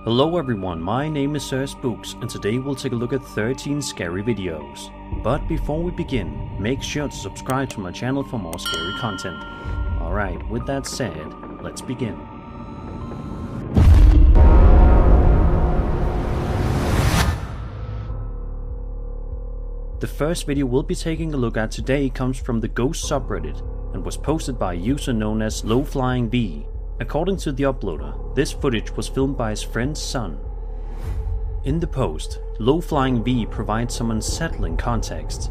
Hello everyone, my name is Sir Spooks and today we'll take a look at 13 scary videos. But before we begin, make sure to subscribe to my channel for more scary content. Alright, with that said, let's begin. The first video we'll be taking a look at today comes from the Ghost subreddit and was posted by a user known as LowFlyingB. According to the uploader, this footage was filmed by his friend's son. In the post, LowFlyingB provides some unsettling context.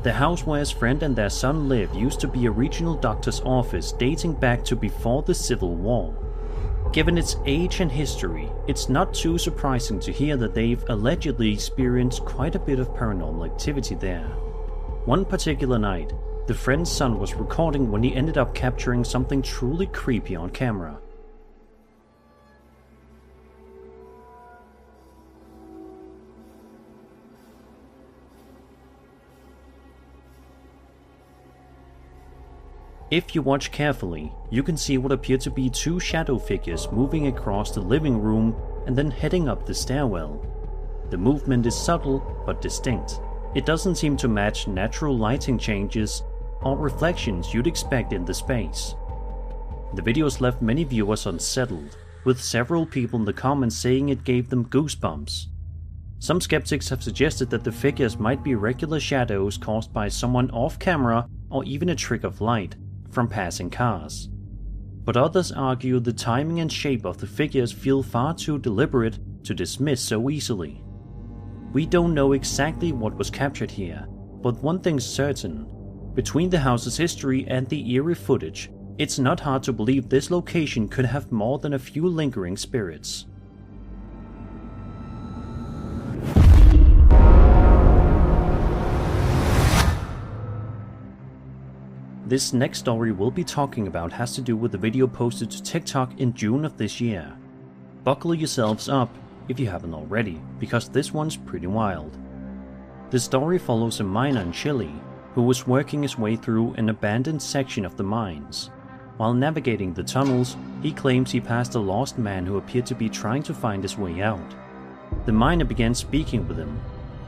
The house where his friend and their son live used to be a regional doctor's office dating back to before the Civil War. Given its age and history, it's not too surprising to hear that they've allegedly experienced quite a bit of paranormal activity there. One particular night, the friend's son was recording when he ended up capturing something truly creepy on camera. If you watch carefully, you can see what appear to be two shadow figures moving across the living room and then heading up the stairwell. The movement is subtle but distinct. It doesn't seem to match natural lighting changes or reflections you'd expect in the space. The videos left many viewers unsettled, with several people in the comments saying it gave them goosebumps. Some skeptics have suggested that the figures might be regular shadows caused by someone off camera or even a trick of light from passing cars. But others argue the timing and shape of the figures feel far too deliberate to dismiss so easily. We don't know exactly what was captured here, but one thing's certain. Between the house's history and the eerie footage, it's not hard to believe this location could have more than a few lingering spirits. This next story we'll be talking about has to do with the video posted to TikTok in June of this year. Buckle yourselves up if you haven't already, because this one's pretty wild. The story follows a miner in Chile who was working his way through an abandoned section of the mines. While navigating the tunnels, he claims he passed a lost man who appeared to be trying to find his way out. The miner began speaking with him,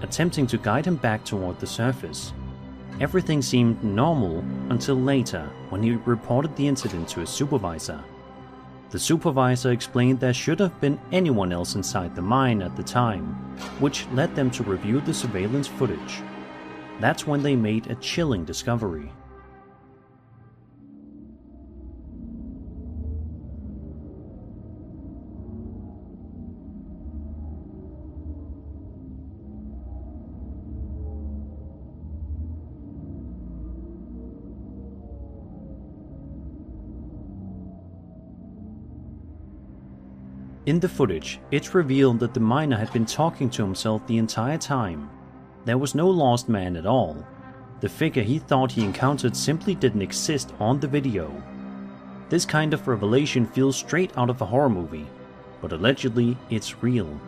attempting to guide him back toward the surface. Everything seemed normal until later, when he reported the incident to his supervisor. The supervisor explained there should have been anyone else inside the mine at the time, which led them to review the surveillance footage. That's when they made a chilling discovery. In the footage, it's revealed that the miner had been talking to himself the entire time. There was no lost man at all. The figure he thought he encountered simply didn't exist on the video. This kind of revelation feels straight out of a horror movie, but allegedly it's real.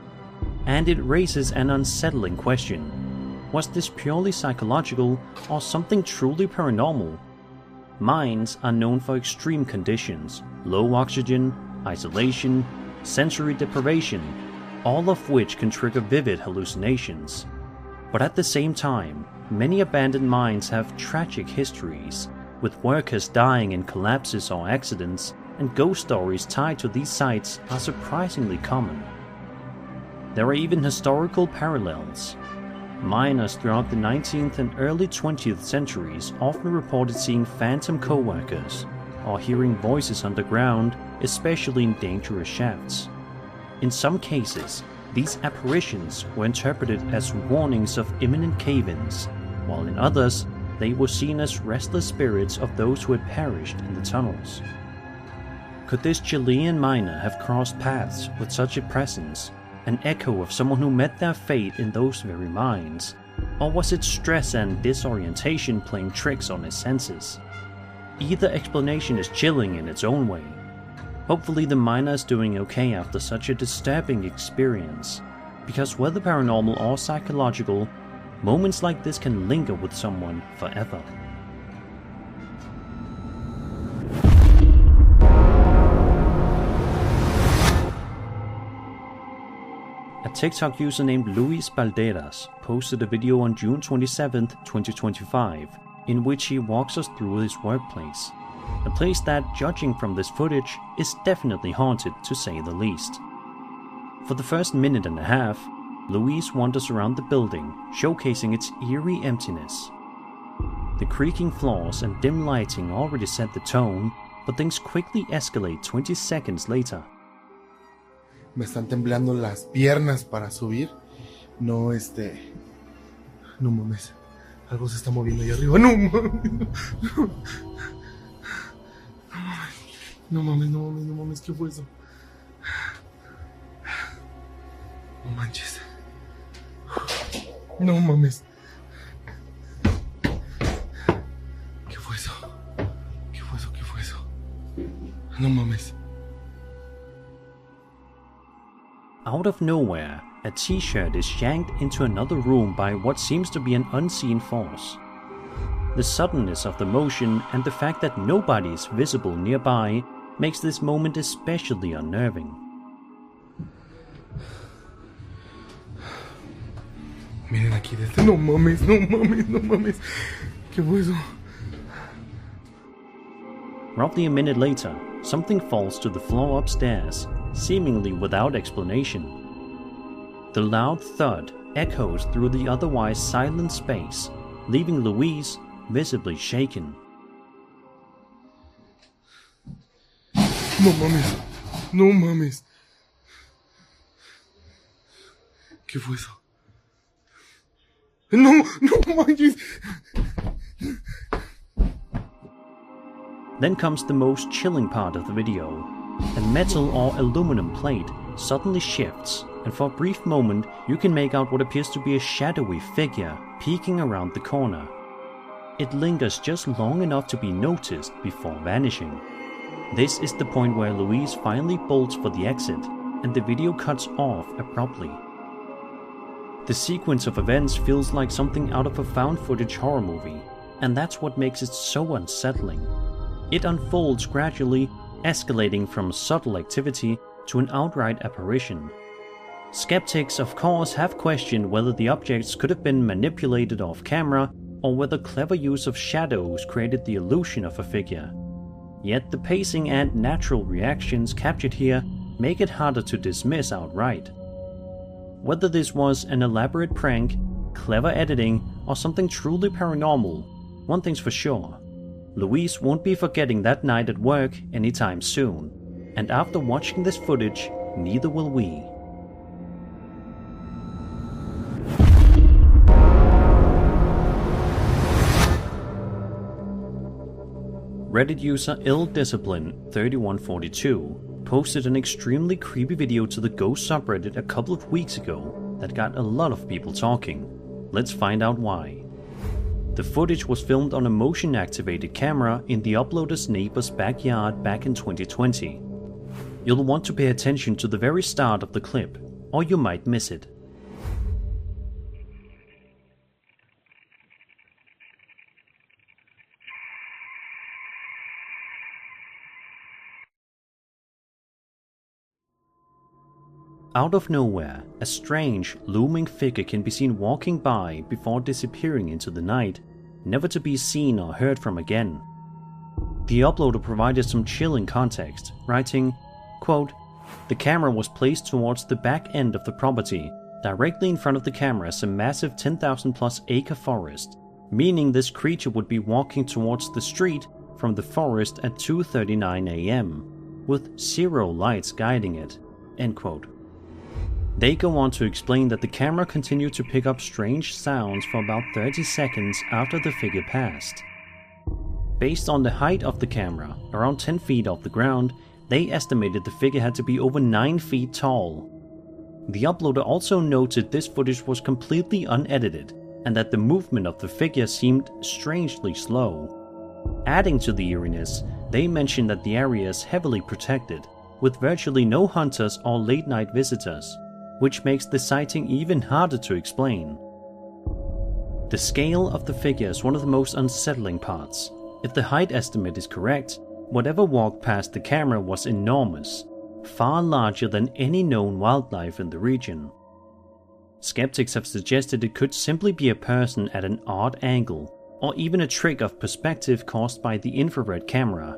And it raises an unsettling question. Was this purely psychological or something truly paranormal? Mines are known for extreme conditions, low oxygen, isolation, sensory deprivation, all of which can trigger vivid hallucinations. But at the same time, many abandoned mines have tragic histories, with workers dying in collapses or accidents, and ghost stories tied to these sites are surprisingly common. There are even historical parallels. Miners throughout the 19th and early 20th centuries often reported seeing phantom co-workers, or hearing voices underground, especially in dangerous shafts. In some cases, these apparitions were interpreted as warnings of imminent cave-ins, while in others, they were seen as restless spirits of those who had perished in the tunnels. Could this Chilean miner have crossed paths with such a presence, an echo of someone who met their fate in those very mines? Or was it stress and disorientation playing tricks on his senses? Either explanation is chilling in its own way. Hopefully the miner is doing okay after such a disturbing experience, because whether paranormal or psychological, moments like this can linger with someone forever. TikTok user named Luis Balderas posted a video on June 27, 2025, in which he walks us through his workplace. A place that, judging from this footage, is definitely haunted to say the least. For the first minute and a half, Luis wanders around the building, showcasing its eerie emptiness. The creaking floors and dim lighting already set the tone, but things quickly escalate 20 seconds later. Me están temblando las piernas para subir. No, no mames. Algo se está moviendo ahí arriba. No mames. No mames, no mames, no mames. ¿Qué fue eso? No manches. No mames. ¿Qué fue eso? ¿Qué fue eso? ¿Qué fue eso? No mames. Out of nowhere, a t-shirt is yanked into another room by what seems to be an unseen force. The suddenness of the motion and the fact that nobody is visible nearby makes this moment especially unnerving. Miren aquí desde... No mames, no mames, no mames. ¿Qué fue eso? Roughly a minute later, something falls to the floor upstairs, seemingly without explanation. The loud thud echoes through the otherwise silent space, leaving Luis visibly shaken. No mames, no mames. ¿Qué fue eso? No, no manches. Then comes the most chilling part of the video. A metal or aluminum plate suddenly shifts, and for a brief moment you can make out what appears to be a shadowy figure peeking around the corner. It lingers just long enough to be noticed before vanishing. This is the point where Luis finally bolts for the exit, and the video cuts off abruptly. The sequence of events feels like something out of a found footage horror movie, and that's what makes it so unsettling. It unfolds gradually, escalating from subtle activity to an outright apparition. Skeptics, of course, have questioned whether the objects could have been manipulated off camera or whether clever use of shadows created the illusion of a figure. Yet the pacing and natural reactions captured here make it harder to dismiss outright. Whether this was an elaborate prank, clever editing, or something truly paranormal, one thing's for sure. Luis won't be forgetting that night at work anytime soon, and after watching this footage, neither will we. Reddit user Illdiscipline3142 posted an extremely creepy video to the ghost subreddit a couple of weeks ago that got a lot of people talking. Let's find out why. The footage was filmed on a motion-activated camera in the uploader's neighbor's backyard back in 2020. You'll want to pay attention to the very start of the clip, or you might miss it. Out of nowhere, a strange, looming figure can be seen walking by before disappearing into the night, never to be seen or heard from again. The uploader provided some chilling context, writing, quote, "The camera was placed towards the back end of the property. Directly in front of the camera is a massive 10,000 plus acre forest, meaning this creature would be walking towards the street from the forest at 2:39 AM, with zero lights guiding it." End quote. They go on to explain that the camera continued to pick up strange sounds for about 30 seconds after the figure passed. Based on the height of the camera, around 10 feet off the ground, they estimated the figure had to be over 9 feet tall. The uploader also noted this footage was completely unedited, and that the movement of the figure seemed strangely slow. Adding to the eeriness, they mentioned that the area is heavily protected, with virtually no hunters or late-night visitors, which makes the sighting even harder to explain. The scale of the figure is one of the most unsettling parts. If the height estimate is correct, whatever walked past the camera was enormous, far larger than any known wildlife in the region. Skeptics have suggested it could simply be a person at an odd angle, or even a trick of perspective caused by the infrared camera.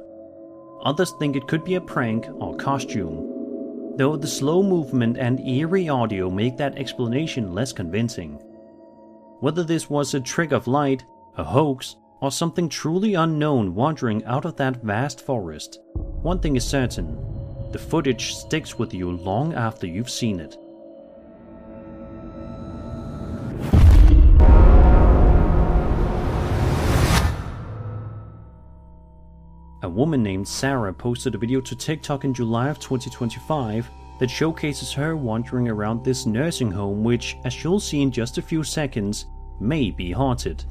Others think it could be a prank or costume, though the slow movement and eerie audio make that explanation less convincing. Whether this was a trick of light, a hoax, or something truly unknown wandering out of that vast forest, one thing is certain: the footage sticks with you long after you've seen it. A woman named Sarah posted a video to TikTok in July of 2025 that showcases her wandering around this nursing home, which, as you'll see in just a few seconds, may be haunted.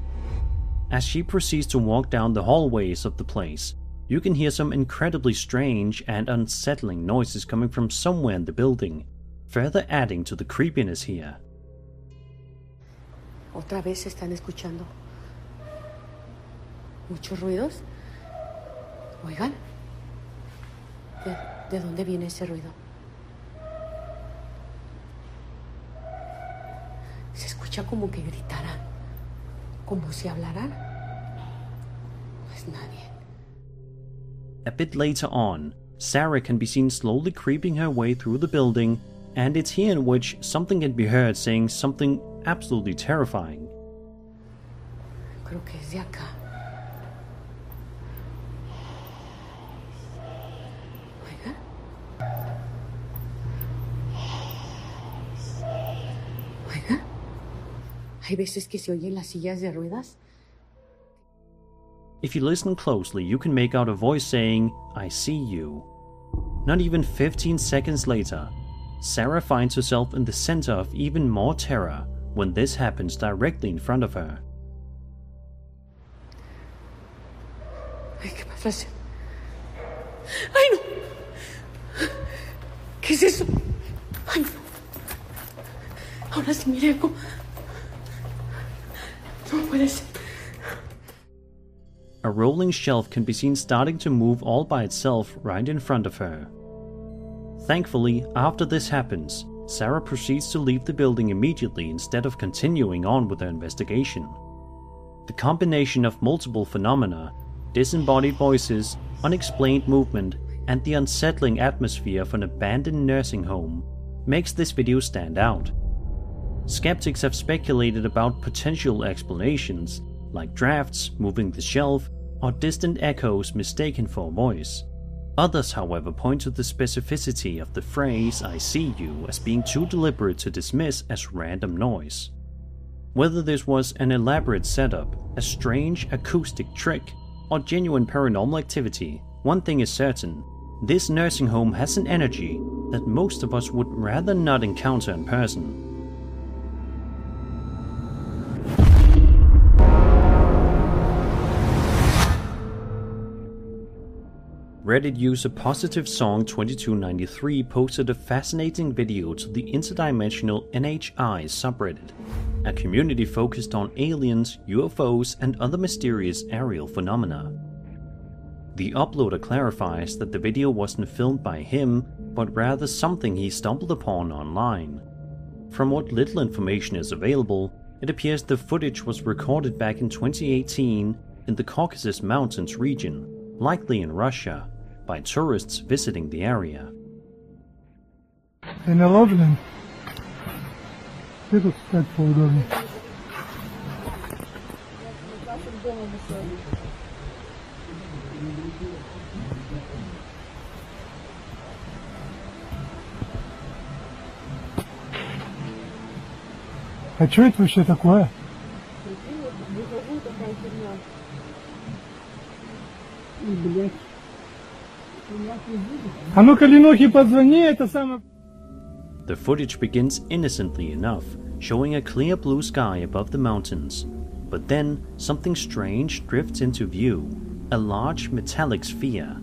As she proceeds to walk down the hallways of the place, you can hear some incredibly strange and unsettling noises coming from somewhere in the building, further adding to the creepiness here. Otra vez se están escuchando muchos ruidos. Oigan, ¿de dónde viene ese ruido? Se escucha como que gritaran, como si hablaran. No es nadie. A bit later on, Sarah can be seen slowly creeping her way through the building, and it's here in which something can be heard saying something absolutely terrifying. Creo que es de acá. Oiga. Hay veces que se oyen las sillas de ruedas. If you listen closely, you can make out a voice saying, "I see you." Not even 15 seconds later, Sarah finds herself in the center of even more terror when this happens directly in front of her. Ay, ¿qué pasa? ¡Ay, no! ¿Qué es eso? ¡Ay, no! Ahora sí mire algo. No puede ser. A rolling shelf can be seen starting to move all by itself right in front of her. Thankfully, after this happens, Sarah proceeds to leave the building immediately instead of continuing on with her investigation. The combination of multiple phenomena, disembodied voices, unexplained movement, and the unsettling atmosphere of an abandoned nursing home makes this video stand out. Skeptics have speculated about potential explanations, like drafts moving the shelf or distant echoes mistaken for a voice. Others, however, point to the specificity of the phrase "I see you" as being too deliberate to dismiss as random noise. Whether this was an elaborate setup, a strange acoustic trick, or genuine paranormal activity, one thing is certain: this nursing home has an energy that most of us would rather not encounter in person. Reddit user PositiveSong2293 posted a fascinating video to the interdimensional NHI subreddit, a community focused on aliens, UFOs, and other mysterious aerial phenomena. The uploader clarifies that the video wasn't filmed by him, but rather something he stumbled upon online. From what little information is available, it appears the footage was recorded back in 2018 in the Caucasus Mountains region, likely in Russia, by tourists visiting the area. Наложен. Где тут встать поудобнее? А что это вообще такое? Блять. А ну-ка, Ленухи, позвони, это самое... The footage begins innocently enough, showing a clear blue sky above the mountains. But then, something strange drifts into view, a large metallic sphere,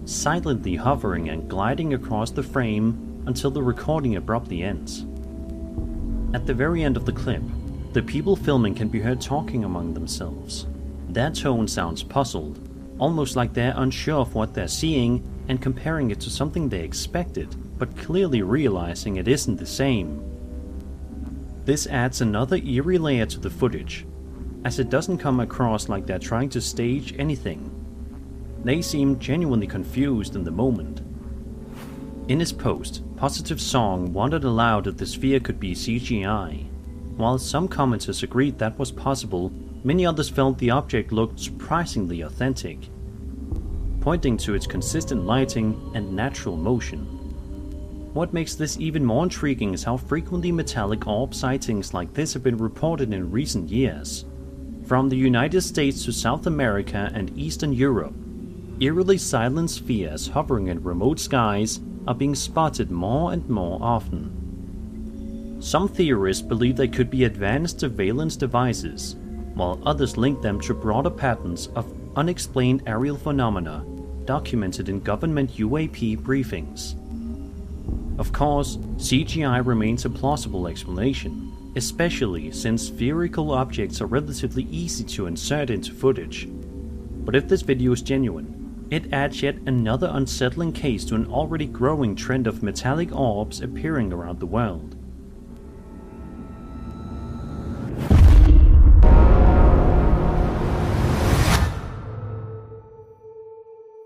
silently hovering and gliding across the frame until the recording abruptly ends. At the very end of the clip, the people filming can be heard talking among themselves. Their tone sounds puzzled, almost like they're unsure of what they're seeing and comparing it to something they expected, but clearly realizing it isn't the same. This adds another eerie layer to the footage, as it doesn't come across like they're trying to stage anything. They seem genuinely confused in the moment. In his post, Positive Song wondered aloud if the sphere could be CGI. While some commenters agreed that was possible, many others felt the object looked surprisingly authentic, pointing to its consistent lighting and natural motion. What makes this even more intriguing is how frequently metallic orb sightings like this have been reported in recent years. From the United States to South America and Eastern Europe, eerily silent spheres hovering in remote skies are being spotted more and more often. Some theorists believe they could be advanced surveillance devices, while others link them to broader patterns of unexplained aerial phenomena documented in government UAP briefings. Of course, CGI remains a plausible explanation, especially since spherical objects are relatively easy to insert into footage. But if this video is genuine, it adds yet another unsettling case to an already growing trend of metallic orbs appearing around the world.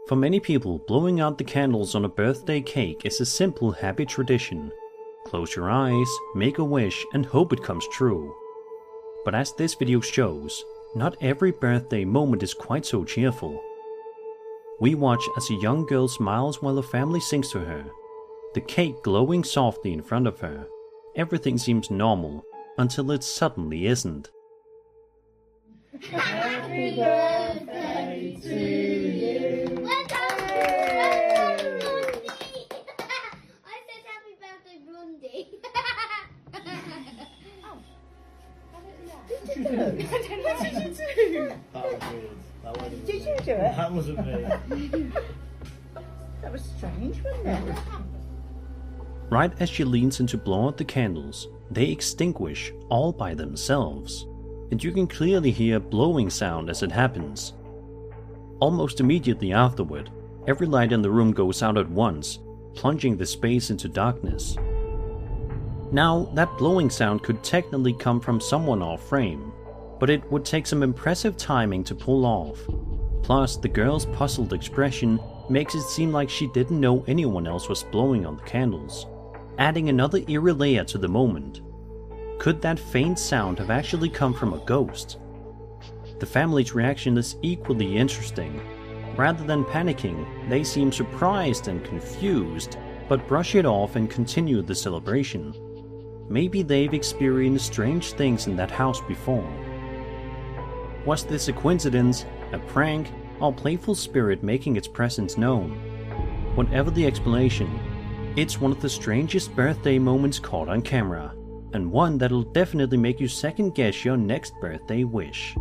For many people, blowing out the candles on a birthday cake is a simple, happy tradition. Close your eyes, make a wish, and hope it comes true. But as this video shows, not every birthday moment is quite so cheerful. We watch as a young girl smiles while her family sings to her, the cake glowing softly in front of her. Everything seems normal, until it suddenly isn't. Happy birthday to you. I said happy birthday, Blondie. What did you do? That was weird. Did you do it? That wasn't me. That was strange, wasn't it? Right as she leans in to blow out the candles, they extinguish all by themselves, and you can clearly hear a blowing sound as it happens. Almost immediately afterward, every light in the room goes out at once, plunging the space into darkness. Now, that blowing sound could technically come from someone off frame, but it would take some impressive timing to pull off. Plus, the girl's puzzled expression makes it seem like she didn't know anyone else was blowing on the candles, adding another eerie layer to the moment. Could that faint sound have actually come from a ghost? The family's reaction is equally interesting. Rather than panicking, they seem surprised and confused, but brush it off and continue the celebration. Maybe they've experienced strange things in that house before. Was this a coincidence, a prank, or playful spirit making its presence known? Whatever the explanation, it's one of the strangest birthday moments caught on camera, and one that'll definitely make you second guess your next birthday wish.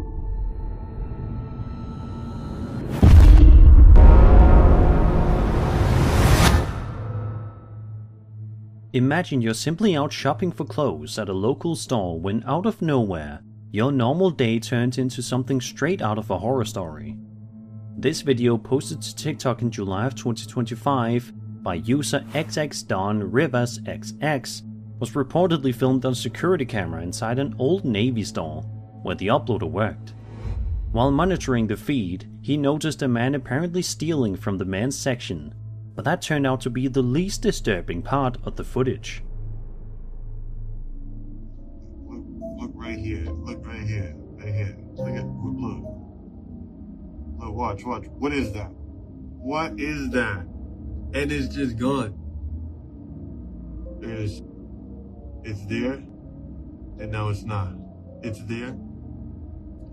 Imagine you're simply out shopping for clothes at a local store when out of nowhere, your normal day turns into something straight out of a horror story. This video, posted to TikTok in July of 2025 by user XXDonRiversXX, was reportedly filmed on a security camera inside an Old Navy store, where the uploader worked. While monitoring the feed, he noticed a man apparently stealing from the men's section, but that turned out to be the least disturbing part of the footage. Look right here. Look right here. Right here. Look. Look, watch. What is that? What is that? And it's just gone. It's there, and now it's not. It's there,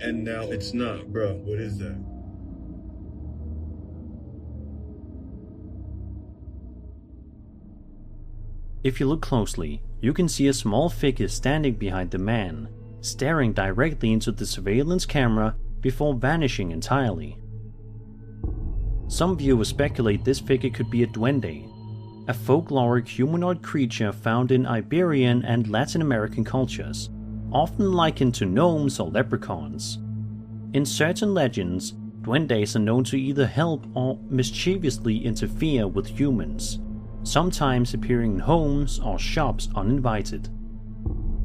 and now it's not. Bro, what is that? If you look closely, you can see a small figure standing behind the man, staring directly into the surveillance camera before vanishing entirely. Some viewers speculate this figure could be a duende, a folkloric humanoid creature found in Iberian and Latin American cultures, often likened to gnomes or leprechauns. In certain legends, duendes are known to either help or mischievously interfere with humans, sometimes appearing in homes or shops uninvited.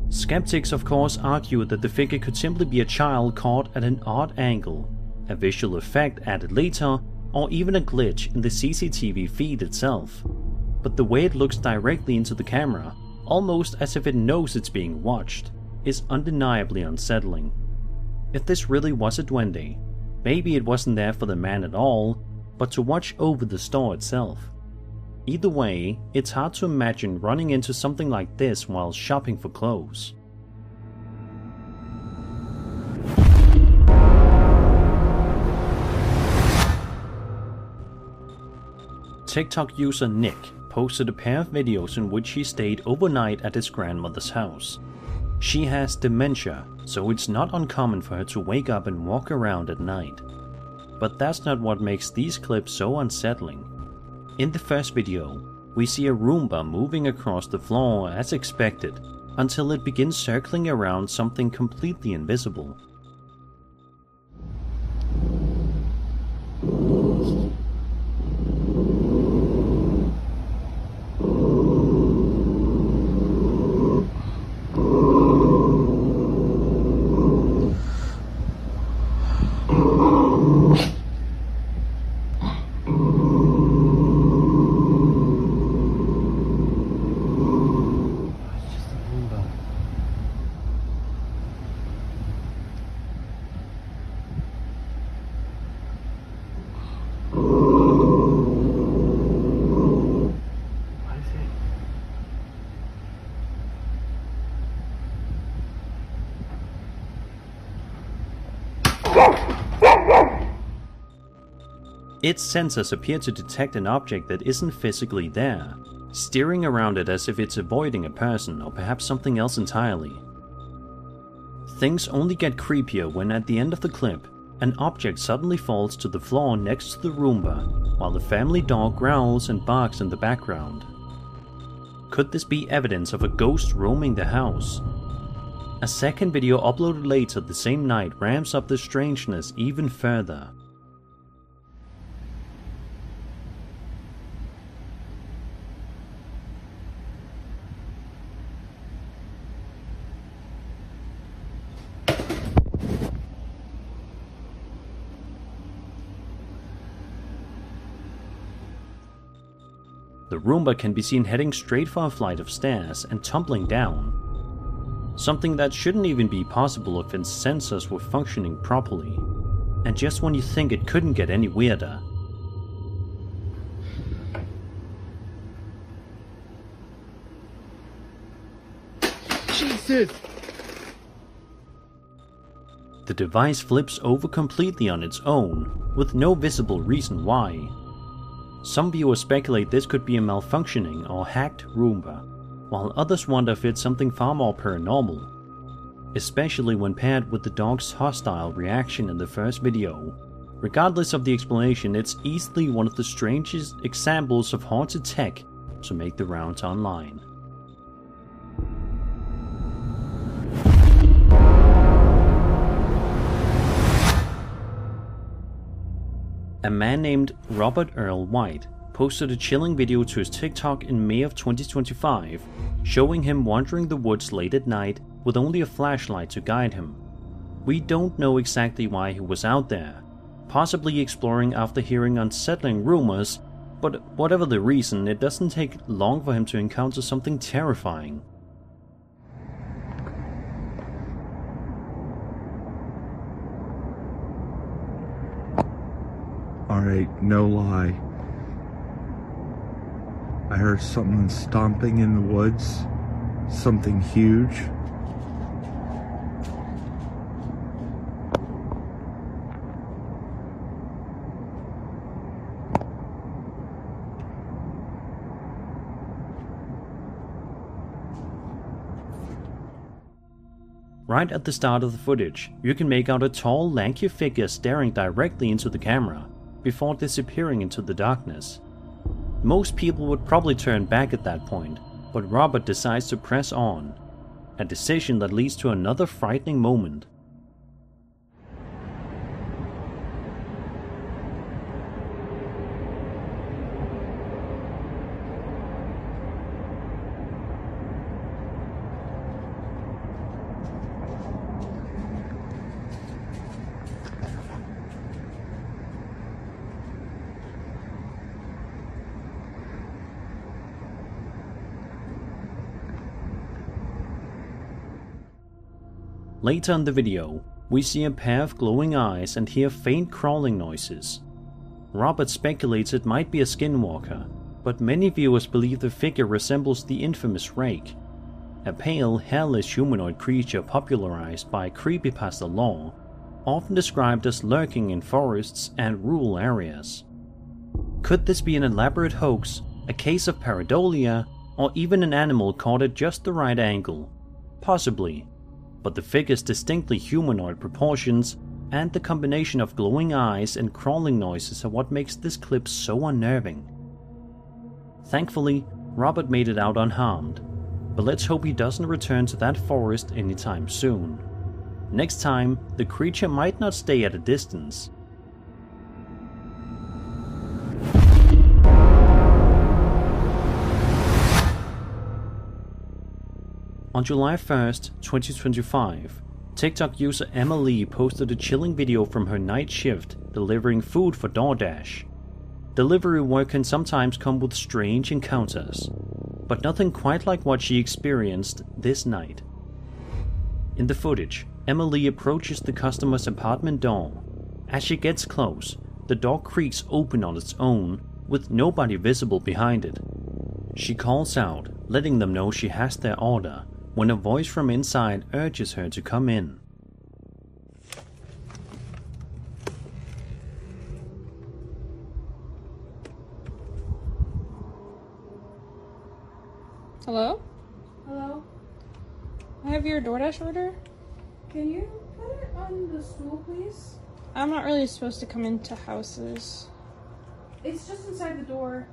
Skeptics of course argue that the figure could simply be a child caught at an odd angle, a visual effect added later, or even a glitch in the CCTV feed itself. But the way it looks directly into the camera, almost as if it knows it's being watched, is undeniably unsettling. If this really was a duende, maybe it wasn't there for the man at all, but to watch over the store itself. Either way, it's hard to imagine running into something like this while shopping for clothes. TikTok user Nick posted a pair of videos in which he stayed overnight at his grandmother's house. She has dementia, so it's not uncommon for her to wake up and walk around at night. But that's not what makes these clips so unsettling. In the first video, we see a Roomba moving across the floor as expected, until it begins circling around something completely invisible. Its sensors appear to detect an object that isn't physically there, steering around it as if it's avoiding a person or perhaps something else entirely. Things only get creepier when at the end of the clip, an object suddenly falls to the floor next to the Roomba, while the family dog growls and barks in the background. Could this be evidence of a ghost roaming the house? A second video uploaded later the same night ramps up the strangeness even further. The Roomba can be seen heading straight for a flight of stairs and tumbling down. Something that shouldn't even be possible if its sensors were functioning properly. And just when you think it couldn't get any weirder. Jesus! The device flips over completely on its own, with no visible reason why. Some viewers speculate this could be a malfunctioning or hacked Roomba, while others wonder if it's something far more paranormal, especially when paired with the dog's hostile reaction in the first video. Regardless of the explanation, it's easily one of the strangest examples of haunted tech to make the rounds online. A man named Robert Earl White posted a chilling video to his TikTok in May of 2025, showing him wandering the woods late at night with only a flashlight to guide him. We don't know exactly why he was out there, possibly exploring after hearing unsettling rumors, but whatever the reason, it doesn't take long for him to encounter something terrifying. Alright, no lie. I heard someone stomping in the woods. Something huge. Right at the start of the footage, you can make out a tall, lanky figure staring directly into the camera, before disappearing into the darkness. Most people would probably turn back at that point, but Robert decides to press on, a decision that leads to another frightening moment. Later in the video, we see a pair of glowing eyes and hear faint crawling noises. Robert speculates it might be a skinwalker, but many viewers believe the figure resembles the infamous Rake, a pale, hairless humanoid creature popularized by creepypasta lore, often described as lurking in forests and rural areas. Could this be an elaborate hoax, a case of pareidolia, or even an animal caught at just the right angle? Possibly, but the figure's distinctly humanoid proportions and the combination of glowing eyes and crawling noises are what makes this clip so unnerving. Thankfully, Robert made it out unharmed, but let's hope he doesn't return to that forest anytime soon. Next time, the creature might not stay at a distance. On July 1st, 2025, TikTok user Emma Lee posted a chilling video from her night shift delivering food for DoorDash. Delivery work can sometimes come with strange encounters, but nothing quite like what she experienced this night. In the footage, Emma Lee approaches the customer's apartment door. As she gets close, the door creaks open on its own, with nobody visible behind it. She calls out, letting them know she has their order, when a voice from inside urges her to come in. Hello? Hello? I have your DoorDash order. Can you put it on the stool, please? I'm not really supposed to come into houses. It's just inside the door.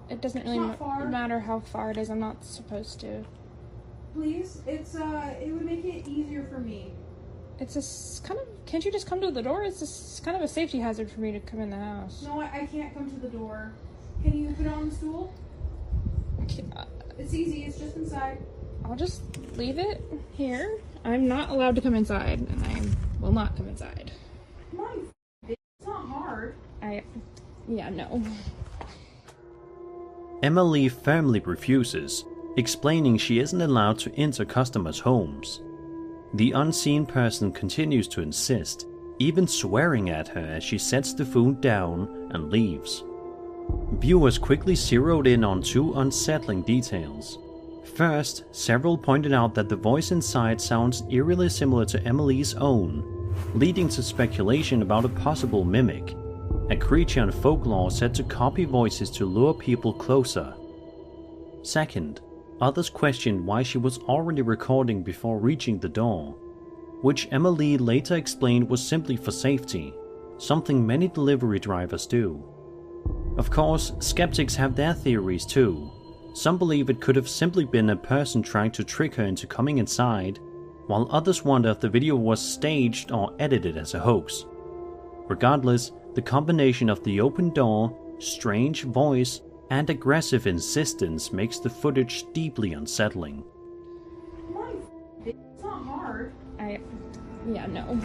It doesn't really matter how far it is. I'm not supposed to. Please? It would make it easier for me. It's just kind of... Can't you just come to the door? It's just kind of a safety hazard for me to come in the house. No, I can't come to the door. Can you put it on the stool? It's easy. It's just inside. I'll just leave it here. I'm not allowed to come inside, and I will not come inside. Come on, it's not hard. Yeah, no. Emma Lee firmly refuses, explaining she isn't allowed to enter customers' homes. The unseen person continues to insist, even swearing at her as she sets the food down and leaves. Viewers quickly zeroed in on two unsettling details. First, several pointed out that the voice inside sounds eerily similar to Emma Lee's own, leading to speculation about a possible mimic, a creature in folklore said to copy voices to lure people closer. Second, others questioned why she was already recording before reaching the door, which Emma Lee later explained was simply for safety, something many delivery drivers do. Of course, skeptics have their theories too. Some believe it could have simply been a person trying to trick her into coming inside, while others wonder if the video was staged or edited as a hoax. Regardless, the combination of the open door, strange voice, and aggressive insistence makes the footage deeply unsettling. Come on, it's not hard. Yeah, no.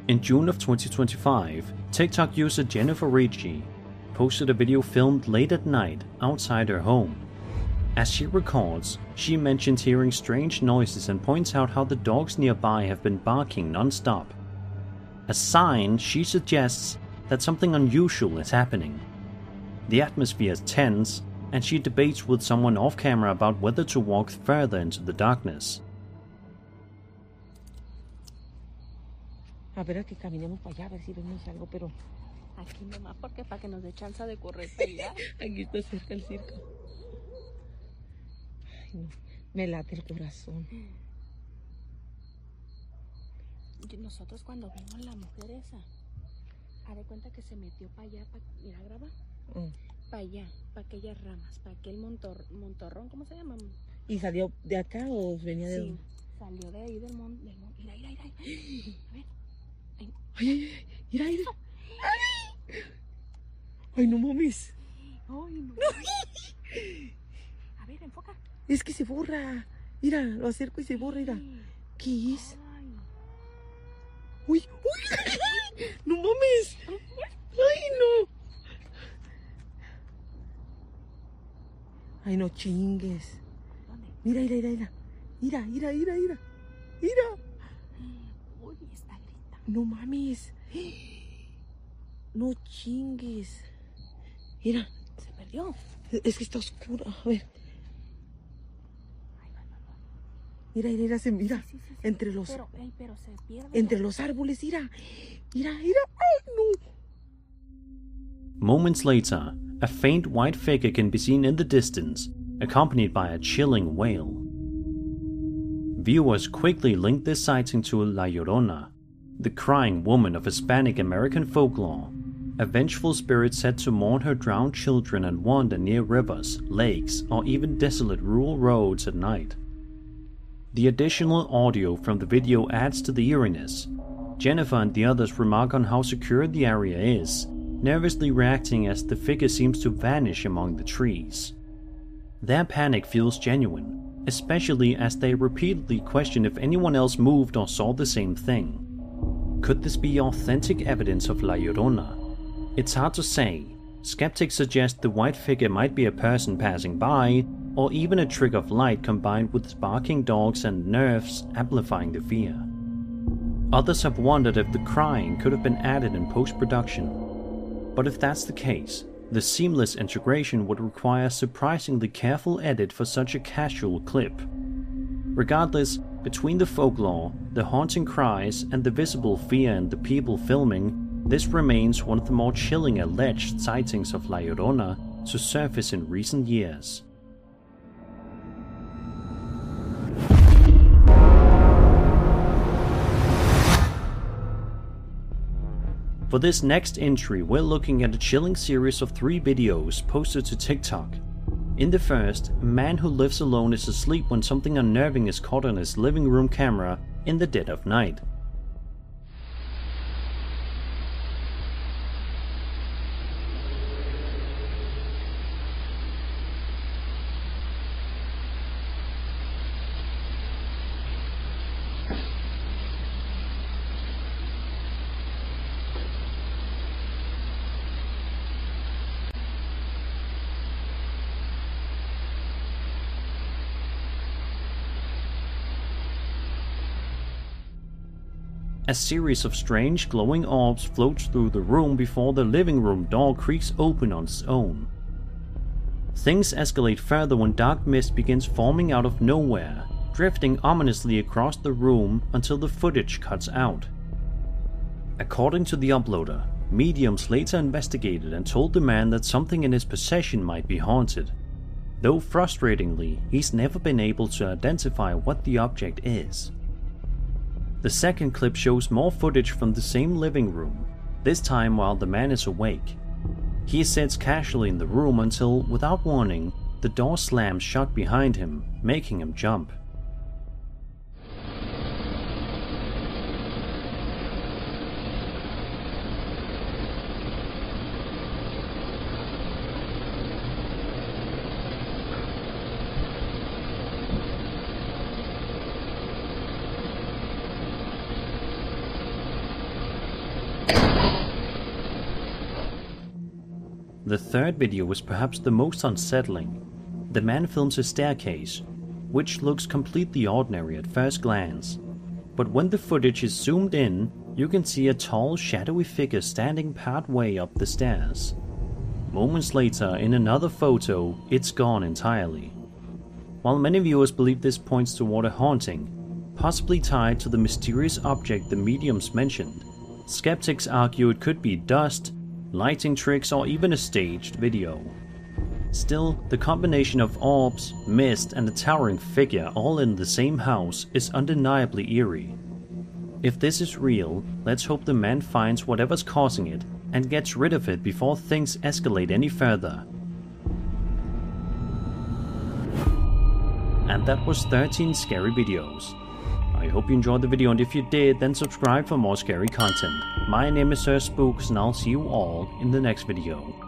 In June of 2025, TikTok user Jennifer Ricci posted a video filmed late at night outside her home. As she records, she mentions hearing strange noises and points out how the dogs nearby have been barking non-stop. A sign she suggests that something unusual is happening. The atmosphere is tense, and she debates with someone off camera about whether to walk further into the darkness. A ver, que caminemos para allá, a ver si vemos algo, pero... Aquí nomás, porque para que nos dé chance de correr para allá. Aquí está cerca el circo. Ay, no, me late el corazón. Nosotros cuando vimos la mujer esa, haz de cuenta que se metió para allá, mira, graba. Para allá, para aquellas ramas, para aquel montorrón, ¿cómo se llama? ¿Y salió de acá o venía de dónde? Salió de ahí del monte. Mira. A ver. Ay, mira. Ay, no mames. Ay, no. A ver, enfoca. Es que se borra. Mira, lo acerco y se borra, mira. ¿Qué es? Uy. No mames. Ay, no. Ay, no chingues. Mira, mira, mira, mira. Mira, mira, mira, mira. Uy, está gritando. No mames. No chingues. Mira. Se perdió. Es que está oscuro. A ver. Mira, mira, mira. Sí. Entre los... Pero se pierde. Entre los árboles, mira. Mira, mira. Ay, no. Moments later, a faint white figure can be seen in the distance, accompanied by a chilling wail. Viewers quickly link this sighting to La Llorona, the crying woman of Hispanic American folklore, a vengeful spirit said to mourn her drowned children and wander near rivers, lakes, or even desolate rural roads at night. The additional audio from the video adds to the eeriness. Jennifer and the others remark on how secure the area is, nervously reacting as the figure seems to vanish among the trees. Their panic feels genuine, especially as they repeatedly question if anyone else moved or saw the same thing. Could this be authentic evidence of La Llorona? It's hard to say. Skeptics suggest the white figure might be a person passing by, or even a trick of light combined with barking dogs and nerves amplifying the fear. Others have wondered if the crying could have been added in post-production. But if that's the case, the seamless integration would require a surprisingly careful edit for such a casual clip. Regardless, between the folklore, the haunting cries, and the visible fear in the people filming, this remains one of the more chilling alleged sightings of La Llorona to surface in recent years. For this next entry, we're looking at a chilling series of 3 videos posted to TikTok. In the first, a man who lives alone is asleep when something unnerving is caught on his living room camera in the dead of night. A series of strange glowing orbs floats through the room before the living room door creaks open on its own. Things escalate further when dark mist begins forming out of nowhere, drifting ominously across the room until the footage cuts out. According to the uploader, mediums later investigated and told the man that something in his possession might be haunted. Though frustratingly, he's never been able to identify what the object is. The second clip shows more footage from the same living room, this time while the man is awake. He sits casually in the room until, without warning, the door slams shut behind him, making him jump. The third video was perhaps the most unsettling. The man films a staircase, which looks completely ordinary at first glance. But when the footage is zoomed in, you can see a tall, shadowy figure standing partway up the stairs. Moments later, in another photo, it's gone entirely. While many viewers believe this points toward a haunting, possibly tied to the mysterious object the mediums mentioned, skeptics argue it could be dust, lighting tricks, or even a staged video. Still, the combination of orbs, mist, and a towering figure all in the same house is undeniably eerie. If this is real, let's hope the man finds whatever's causing it and gets rid of it before things escalate any further. And that was 13 scary videos. I hope you enjoyed the video, and if you did, then subscribe for more scary content. My name is Sir Spooks, and I'll see you all in the next video.